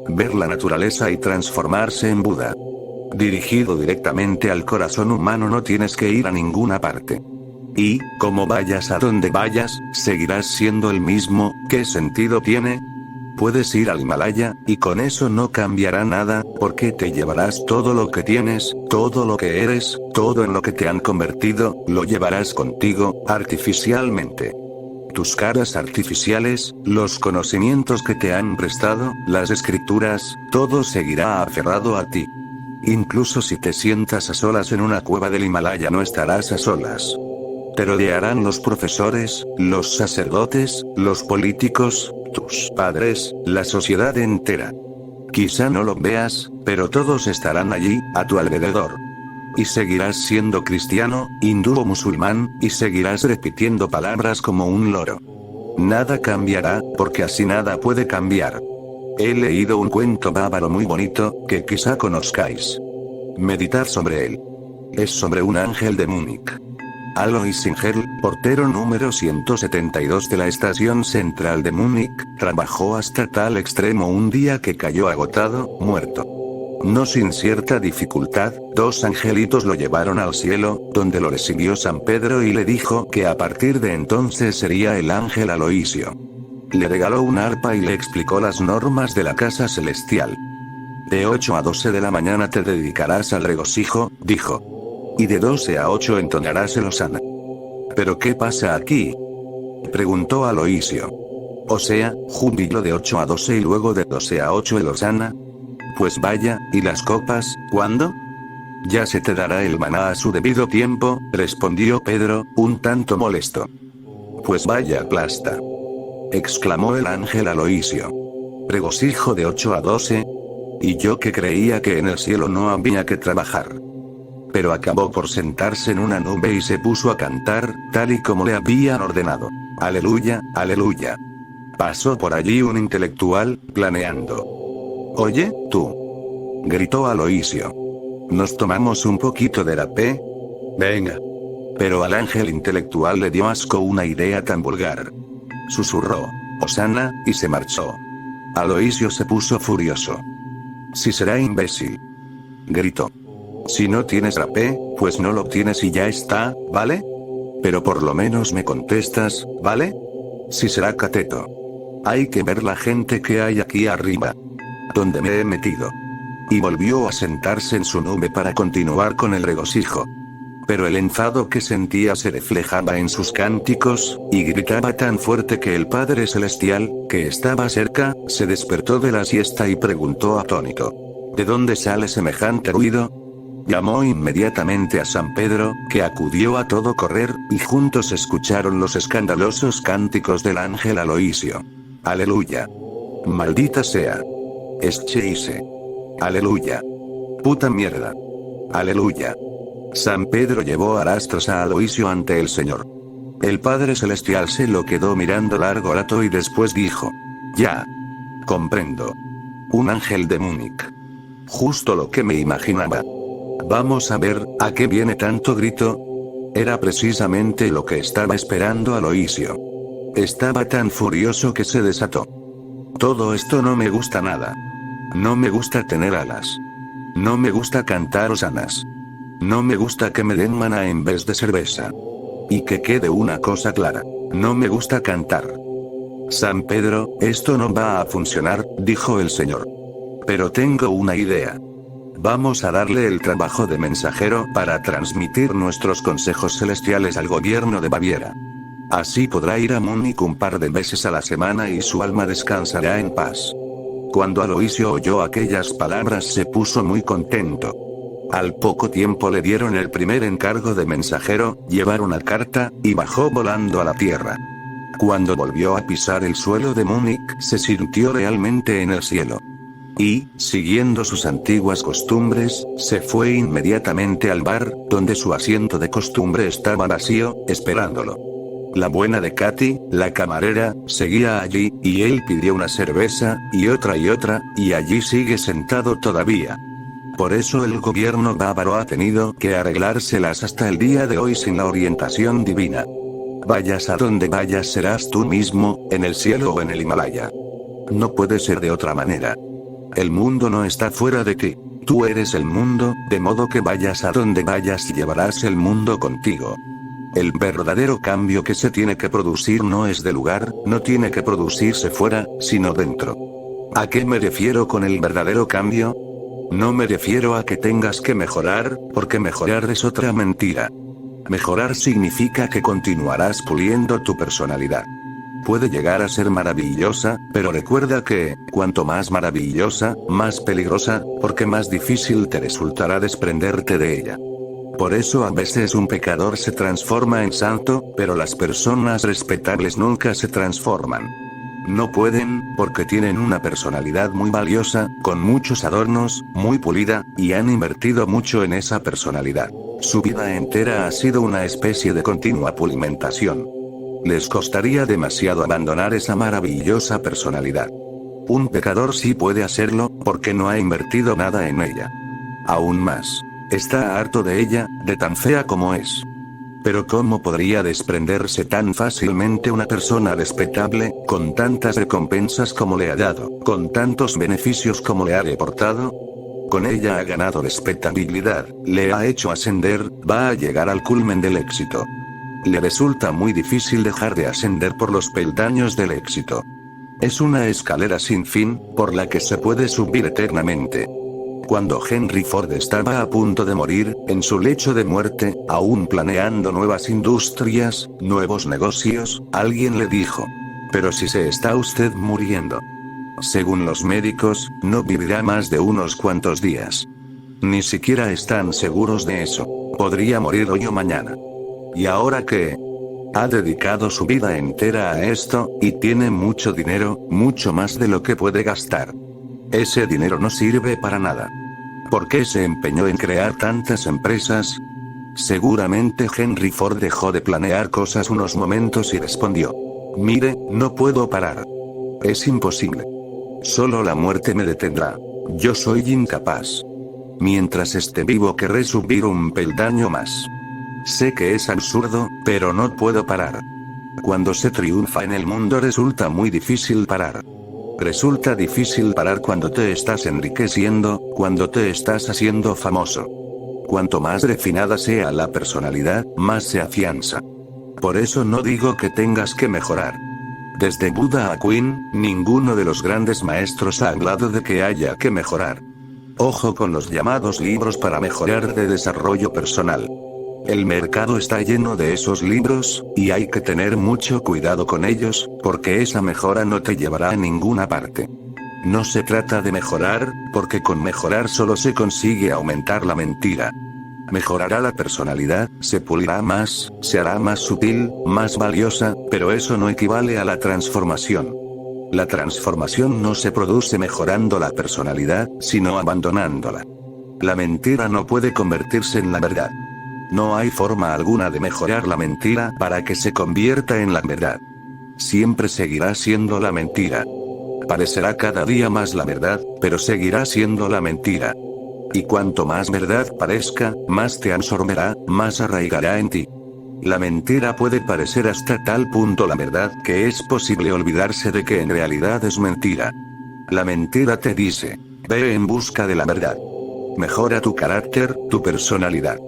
Ver la naturaleza y transformarse en Buda. Dirigido directamente al corazón humano no tienes que ir a ninguna parte. Y, como vayas a donde vayas, seguirás siendo el mismo. ¿Qué sentido tiene? Puedes ir al Himalaya, y con eso no cambiará nada, porque te llevarás todo lo que tienes, todo lo que eres, todo en lo que te han convertido, lo llevarás contigo, artificialmente. Tus caras artificiales, los conocimientos que te han prestado, las escrituras, todo seguirá aferrado a ti. Incluso si te sientas a solas en una cueva del Himalaya no estarás a solas. Te rodearán los profesores, los sacerdotes, los políticos, tus padres, la sociedad entera. Quizá no lo veas, pero todos estarán allí, a tu alrededor. Y seguirás siendo cristiano, hindú o musulmán, y seguirás repitiendo palabras como un loro. Nada cambiará, porque así nada puede cambiar. He leído un cuento bávaro muy bonito, que quizá conozcáis. Meditar sobre él. Es sobre un ángel de Múnich. Alois Singer, portero número 172 de la estación central de Múnich, trabajó hasta tal extremo un día que cayó agotado, muerto. No sin cierta dificultad, dos angelitos lo llevaron al cielo, donde lo recibió San Pedro y le dijo que a partir de entonces sería el ángel Aloisio. Le regaló una arpa y le explicó las normas de la casa celestial. De 8 a 12 de la mañana te dedicarás al regocijo, dijo. Y de 12 a 8 entonarás el Hosana. ¿Pero qué pasa aquí?, preguntó Aloisio. O sea, júbilo de 8 a 12 y luego de 12 a 8 el Hosana. Pues vaya, ¿y las copas, cuándo? Ya se te dará el maná a su debido tiempo, respondió Pedro, un tanto molesto. Pues vaya plasta, exclamó el ángel Aloisio. Regocijo de 8 a 12. Y yo que creía que en el cielo no había que trabajar. Pero acabó por sentarse en una nube y se puso a cantar, tal y como le habían ordenado. Aleluya, aleluya. Pasó por allí un intelectual, planeando. Oye, tú. Gritó Aloisio. ¿Nos tomamos un poquito de rapé? Venga. Pero al ángel intelectual le dio asco una idea tan vulgar. Susurró. Osana, y se marchó. Aloisio se puso furioso. Si será imbécil. Gritó. Si no tienes rapé, pues no lo tienes y ya está, ¿vale? Pero por lo menos me contestas, ¿vale? Si será cateto. Hay que ver la gente que hay aquí arriba. ¿Dónde me he metido? Y volvió a sentarse en su nube para continuar con el regocijo. Pero el enfado que sentía se reflejaba en sus cánticos, y gritaba tan fuerte que el Padre Celestial, que estaba cerca, se despertó de la siesta y preguntó atónito. ¿De dónde sale semejante ruido? Llamó inmediatamente a San Pedro, que acudió a todo correr, y juntos escucharon los escandalosos cánticos del ángel Aloisio. Aleluya. Maldita sea. Escheise. Aleluya. Puta mierda. Aleluya. San Pedro llevó a rastros a Aloisio ante el Señor. El Padre Celestial se lo quedó mirando largo rato y después dijo. Ya. Comprendo. Un ángel de Múnich. Justo lo que me imaginaba. Vamos a ver, ¿a qué viene tanto grito? Era precisamente lo que estaba esperando Aloisio. Estaba tan furioso que se desató. Todo esto no me gusta nada. No me gusta tener alas. No me gusta cantar hosanas. No me gusta que me den maná en vez de cerveza. Y que quede una cosa clara. No me gusta cantar. San Pedro, esto no va a funcionar, dijo el Señor. Pero tengo una idea. Vamos a darle el trabajo de mensajero para transmitir nuestros consejos celestiales al gobierno de Baviera. Así podrá ir a Múnich un par de veces a la semana y su alma descansará en paz. Cuando Aloisio oyó aquellas palabras se puso muy contento. Al poco tiempo le dieron el primer encargo de mensajero, llevar una carta, y bajó volando a la tierra. Cuando volvió a pisar el suelo de Múnich, se sintió realmente en el cielo. Y, siguiendo sus antiguas costumbres, se fue inmediatamente al bar, donde su asiento de costumbre estaba vacío, esperándolo. La buena de Katy, la camarera, seguía allí, y él pidió una cerveza, y otra, y allí sigue sentado todavía. Por eso el gobierno bávaro ha tenido que arreglárselas hasta el día de hoy sin la orientación divina. Vayas a donde vayas serás tú mismo, en el cielo o en el Himalaya. No puede ser de otra manera. El mundo no está fuera de ti. Tú eres el mundo, de modo que vayas a donde vayas y llevarás el mundo contigo. El verdadero cambio que se tiene que producir no es de lugar, no tiene que producirse fuera, sino dentro. ¿A qué me refiero con el verdadero cambio? No me refiero a que tengas que mejorar, porque mejorar es otra mentira. Mejorar significa que continuarás puliendo tu personalidad. Puede llegar a ser maravillosa, pero recuerda que, cuanto más maravillosa, más peligrosa, porque más difícil te resultará desprenderte de ella. Por eso a veces un pecador se transforma en santo, pero las personas respetables nunca se transforman. No pueden, porque tienen una personalidad muy valiosa, con muchos adornos, muy pulida, y han invertido mucho en esa personalidad. Su vida entera ha sido una especie de continua pulimentación. Les costaría demasiado abandonar esa maravillosa personalidad. Un pecador sí puede hacerlo, porque no ha invertido nada en ella. Aún más, está harto de ella, de tan fea como es. Pero ¿cómo podría desprenderse tan fácilmente una persona respetable, con tantas recompensas como le ha dado, con tantos beneficios como le ha reportado? Con ella ha ganado respetabilidad, le ha hecho ascender, va a llegar al culmen del éxito. Le resulta muy difícil dejar de ascender por los peldaños del éxito. Es una escalera sin fin, por la que se puede subir eternamente. Cuando Henry Ford estaba a punto de morir, en su lecho de muerte, aún planeando nuevas industrias, nuevos negocios, alguien le dijo: «Pero si se está usted muriendo. Según los médicos, no vivirá más de unos cuantos días. Ni siquiera están seguros de eso. Podría morir hoy o mañana. ¿Y ahora qué? Ha dedicado su vida entera a esto, y tiene mucho dinero, mucho más de lo que puede gastar. Ese dinero no sirve para nada. ¿Por qué se empeñó en crear tantas empresas?» Seguramente Henry Ford dejó de planear cosas unos momentos y respondió: «Mire, no puedo parar. Es imposible. Solo la muerte me detendrá. Yo soy incapaz. Mientras esté vivo querré subir un peldaño más. Sé que es absurdo, pero no puedo parar. Cuando se triunfa en el mundo resulta muy difícil parar. Resulta difícil parar cuando te estás enriqueciendo, cuando te estás haciendo famoso. Cuanto más refinada sea la personalidad, más se afianza. Por eso no digo que tengas que mejorar. Desde Buda a Quinn, ninguno de los grandes maestros ha hablado de que haya que mejorar. Ojo con los llamados libros para mejorar de desarrollo personal. El mercado está lleno de esos libros, y hay que tener mucho cuidado con ellos, porque esa mejora no te llevará a ninguna parte. No se trata de mejorar, porque con mejorar solo se consigue aumentar la mentira. Mejorará la personalidad, se pulirá más, se hará más sutil, más valiosa, pero eso no equivale a la transformación. La transformación no se produce mejorando la personalidad, sino abandonándola. La mentira no puede convertirse en la verdad. No hay forma alguna de mejorar la mentira para que se convierta en la verdad. Siempre seguirá siendo la mentira. Parecerá cada día más la verdad, pero seguirá siendo la mentira. Y cuanto más verdad parezca, más te absorberá, más arraigará en ti. La mentira puede parecer hasta tal punto la verdad que es posible olvidarse de que en realidad es mentira. La mentira te dice, ve en busca de la verdad. Mejora tu carácter, tu personalidad.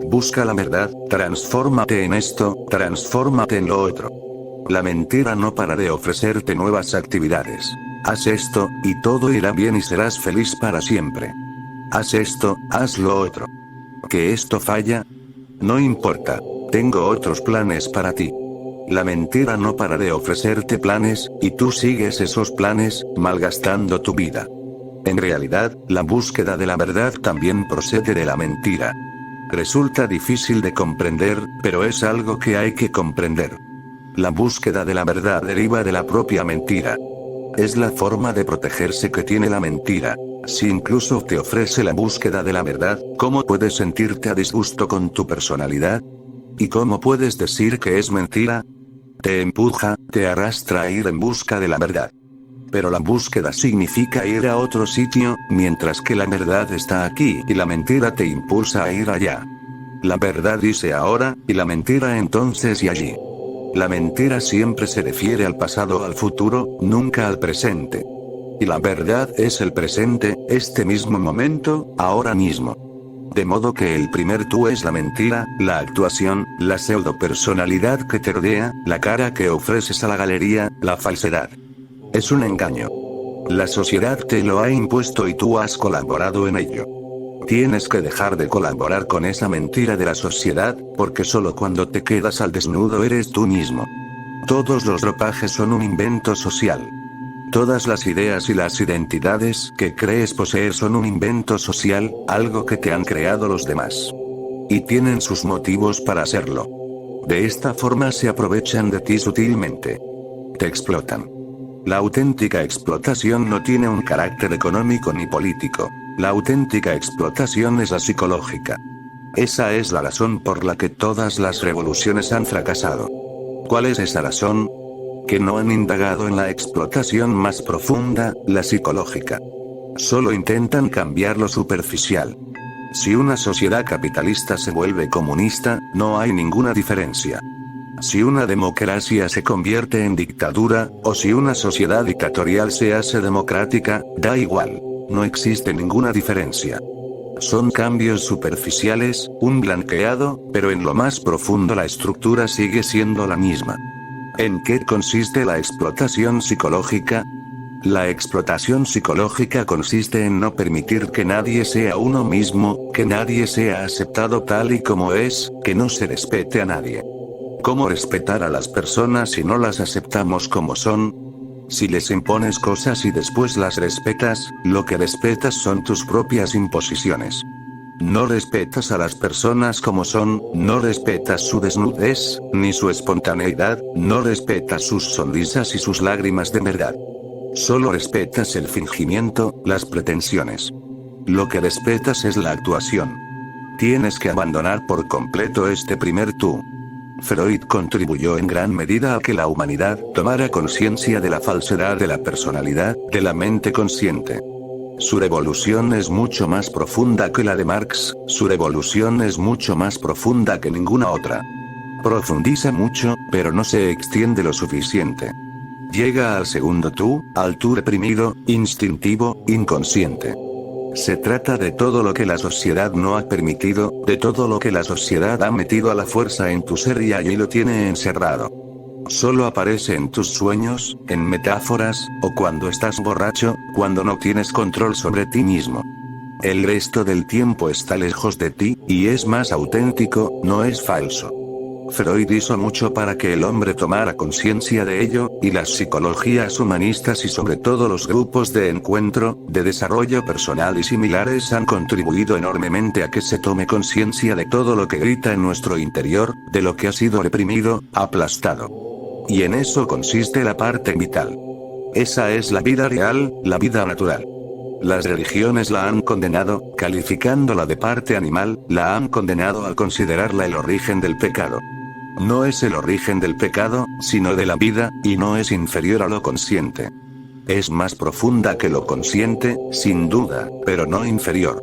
Busca la verdad, transfórmate en esto, transfórmate en lo otro. La mentira no para de ofrecerte nuevas actividades. Haz esto, y todo irá bien y serás feliz para siempre. Haz esto, haz lo otro. ¿Que esto falla? No importa. Tengo otros planes para ti. La mentira no para de ofrecerte planes, y tú sigues esos planes, malgastando tu vida. En realidad, la búsqueda de la verdad también procede de la mentira. Resulta difícil de comprender, pero es algo que hay que comprender. La búsqueda de la verdad deriva de la propia mentira. Es la forma de protegerse que tiene la mentira. Si incluso te ofrece la búsqueda de la verdad, ¿cómo puedes sentirte a disgusto con tu personalidad? ¿Y cómo puedes decir que es mentira? Te empuja, te arrastra a ir en busca de la verdad. Pero la búsqueda significa ir a otro sitio, mientras que la verdad está aquí y la mentira te impulsa a ir allá. La verdad dice ahora, y la mentira entonces y allí. La mentira siempre se refiere al pasado o al futuro, nunca al presente. Y la verdad es el presente, este mismo momento, ahora mismo. De modo que el primer tú es la mentira, la actuación, la pseudo-personalidad que te rodea, la cara que ofreces a la galería, la falsedad. Es un engaño. La sociedad te lo ha impuesto y tú has colaborado en ello. Tienes que dejar de colaborar con esa mentira de la sociedad, porque solo cuando te quedas al desnudo eres tú mismo. Todos los ropajes son un invento social. Todas las ideas y las identidades que crees poseer son un invento social, algo que te han creado los demás. Y tienen sus motivos para hacerlo. De esta forma se aprovechan de ti sutilmente. Te explotan. La auténtica explotación no tiene un carácter económico ni político. La auténtica explotación es la psicológica. Esa es la razón por la que todas las revoluciones han fracasado. ¿Cuál es esa razón? Que no han indagado en la explotación más profunda, la psicológica. Solo intentan cambiar lo superficial. Si una sociedad capitalista se vuelve comunista, no hay ninguna diferencia. Si una democracia se convierte en dictadura, o si una sociedad dictatorial se hace democrática, da igual. No existe ninguna diferencia. Son cambios superficiales, un blanqueado, pero en lo más profundo la estructura sigue siendo la misma. ¿En qué consiste la explotación psicológica? La explotación psicológica consiste en no permitir que nadie sea uno mismo, que nadie sea aceptado tal y como es, que no se respete a nadie. ¿Cómo respetar a las personas si no las aceptamos como son? Si les impones cosas y después las respetas, lo que respetas son tus propias imposiciones. No respetas a las personas como son, no respetas su desnudez, ni su espontaneidad, no respetas sus sonrisas y sus lágrimas de verdad. Solo respetas el fingimiento, las pretensiones. Lo que respetas es la actuación. Tienes que abandonar por completo este primer tú. Freud contribuyó en gran medida a que la humanidad tomara conciencia de la falsedad de la personalidad, de la mente consciente. Su revolución es mucho más profunda que la de Marx, su revolución es mucho más profunda que ninguna otra. Profundiza mucho, pero no se extiende lo suficiente. Llega al segundo tú, al tú reprimido, instintivo, inconsciente. Se trata de todo lo que la sociedad no ha permitido, de todo lo que la sociedad ha metido a la fuerza en tu ser y allí lo tiene encerrado. Solo aparece en tus sueños, en metáforas, o cuando estás borracho, cuando no tienes control sobre ti mismo. El resto del tiempo está lejos de ti, y es más auténtico, no es falso. Freud hizo mucho para que el hombre tomara conciencia de ello, y las psicologías humanistas y sobre todo los grupos de encuentro, de desarrollo personal y similares han contribuido enormemente a que se tome conciencia de todo lo que grita en nuestro interior, de lo que ha sido reprimido, aplastado. Y en eso consiste la parte vital. Esa es la vida real, la vida natural. Las religiones la han condenado, calificándola de parte animal, la han condenado al considerarla el origen del pecado. No es el origen del pecado, sino de la vida, y no es inferior a lo consciente. Es más profunda que lo consciente, sin duda, pero no inferior.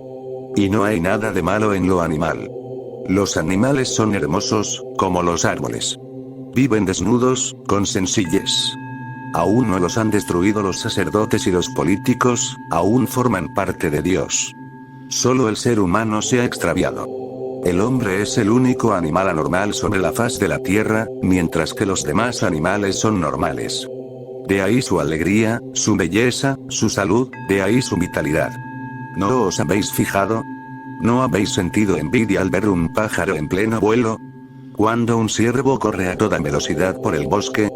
Y no hay nada de malo en lo animal. Los animales son hermosos, como los árboles. Viven desnudos, con sencillez. Aún no los han destruido los sacerdotes y los políticos, aún forman parte de Dios. Solo el ser humano se ha extraviado. El hombre es el único animal anormal sobre la faz de la tierra, mientras que los demás animales son normales. De ahí su alegría, su belleza, su salud, de ahí su vitalidad. ¿No os habéis fijado? ¿No habéis sentido envidia al ver un pájaro en pleno vuelo? Cuando un ciervo corre a toda velocidad por el bosque.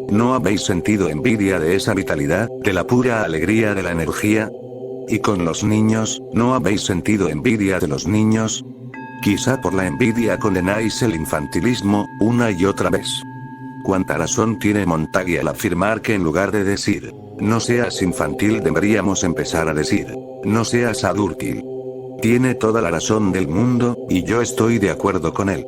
¿No habéis sentido envidia de esa vitalidad, de la pura alegría de la energía? Y con los niños, ¿no habéis sentido envidia de los niños? Quizá por la envidia condenáis el infantilismo, una y otra vez. ¿Cuánta razón tiene Montaigne al afirmar que en lugar de decir, no seas infantil deberíamos empezar a decir, no seas adúltil? Tiene toda la razón del mundo, y yo estoy de acuerdo con él.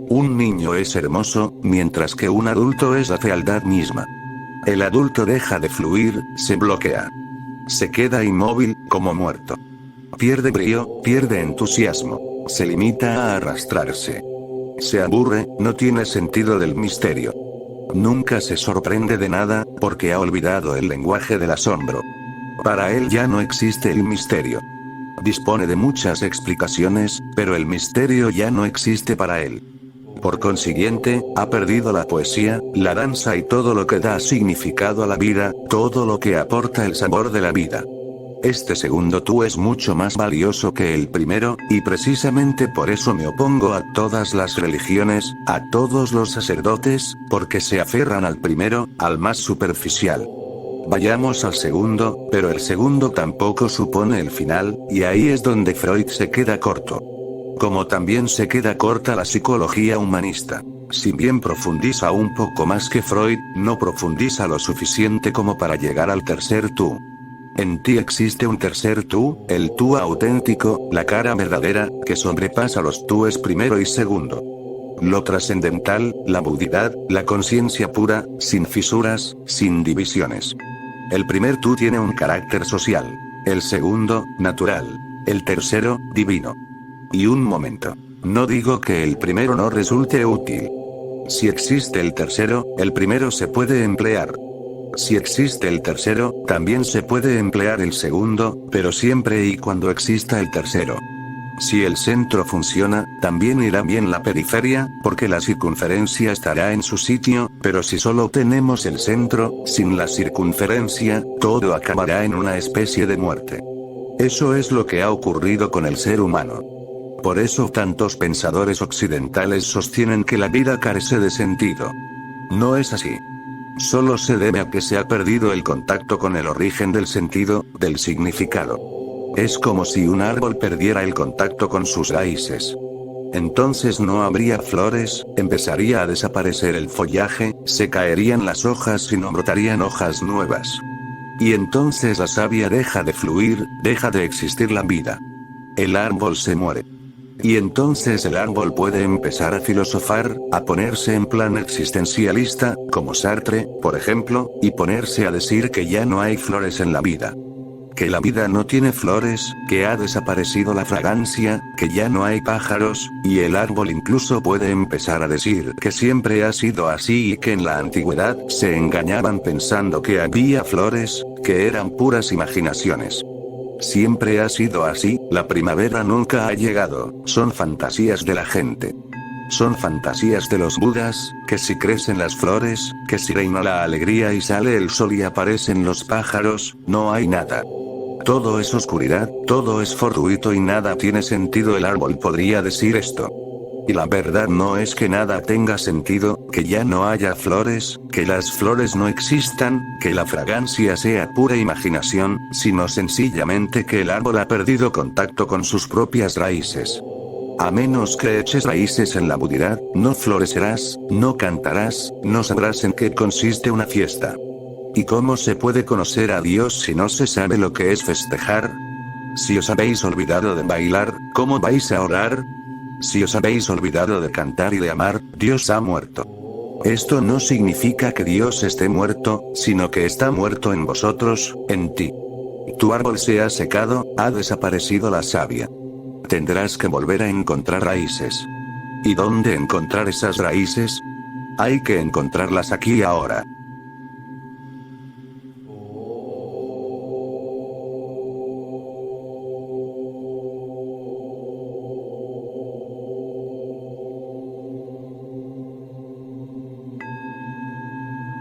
Un niño es hermoso, mientras que un adulto es la fealdad misma. El adulto deja de fluir, se bloquea. Se queda inmóvil, como muerto. Pierde brío, pierde entusiasmo. Se limita a arrastrarse. Se aburre, no tiene sentido del misterio. Nunca se sorprende de nada, porque ha olvidado el lenguaje del asombro. Para él ya no existe el misterio. Dispone de muchas explicaciones, pero el misterio ya no existe para él. Por consiguiente, ha perdido la poesía, la danza y todo lo que da significado a la vida, todo lo que aporta el sabor de la vida. Este segundo tú es mucho más valioso que el primero, y precisamente por eso me opongo a todas las religiones, a todos los sacerdotes, porque se aferran al primero, al más superficial. Vayamos al segundo, pero el segundo tampoco supone el final, y ahí es donde Freud se queda corto. Como también se queda corta la psicología humanista. Si bien profundiza un poco más que Freud, no profundiza lo suficiente como para llegar al tercer tú. En ti existe un tercer tú, el tú auténtico, la cara verdadera, que sobrepasa los túes primero y segundo. Lo trascendental, la budidad, la conciencia pura, sin fisuras, sin divisiones. El primer tú tiene un carácter social. El segundo, natural. El tercero, divino. Y un momento. No digo que el primero no resulte útil. Si existe el tercero, el primero se puede emplear. Si existe el tercero, también se puede emplear el segundo, pero siempre y cuando exista el tercero. Si el centro funciona, también irá bien la periferia, porque la circunferencia estará en su sitio, pero si solo tenemos el centro, sin la circunferencia, todo acabará en una especie de muerte. Eso es lo que ha ocurrido con el ser humano. Por eso tantos pensadores occidentales sostienen que la vida carece de sentido. No es así. Solo se debe a que se ha perdido el contacto con el origen del sentido, del significado. Es como si un árbol perdiera el contacto con sus raíces. Entonces no habría flores, empezaría a desaparecer el follaje, se caerían las hojas y no brotarían hojas nuevas. Y entonces la savia deja de fluir, deja de existir la vida. El árbol se muere. Y entonces el árbol puede empezar a filosofar, a ponerse en plan existencialista, como Sartre, por ejemplo, y ponerse a decir que ya no hay flores en la vida. Que la vida no tiene flores, que ha desaparecido la fragancia, que ya no hay pájaros, y el árbol incluso puede empezar a decir que siempre ha sido así y que en la antigüedad se engañaban pensando que había flores, que eran puras imaginaciones. Siempre ha sido así, la primavera nunca ha llegado, son fantasías de la gente. Son fantasías de los budas, que si crecen las flores, que si reina la alegría y sale el sol y aparecen los pájaros, no hay nada. Todo es oscuridad, todo es fortuito y nada tiene sentido. El árbol podría decir esto. Y la verdad no es que nada tenga sentido, que ya no haya flores, que las flores no existan, que la fragancia sea pura imaginación, sino sencillamente que el árbol ha perdido contacto con sus propias raíces. A menos que eches raíces en la budidad, no florecerás, no cantarás, no sabrás en qué consiste una fiesta. ¿Y cómo se puede conocer a Dios si no se sabe lo que es festejar? Si os habéis olvidado de bailar, ¿cómo vais a orar? Si os habéis olvidado de cantar y de amar, Dios ha muerto. Esto no significa que Dios esté muerto, sino que está muerto en vosotros, en ti. Tu árbol se ha secado, ha desaparecido la savia. Tendrás que volver a encontrar raíces. ¿Y dónde encontrar esas raíces? Hay que encontrarlas aquí y ahora.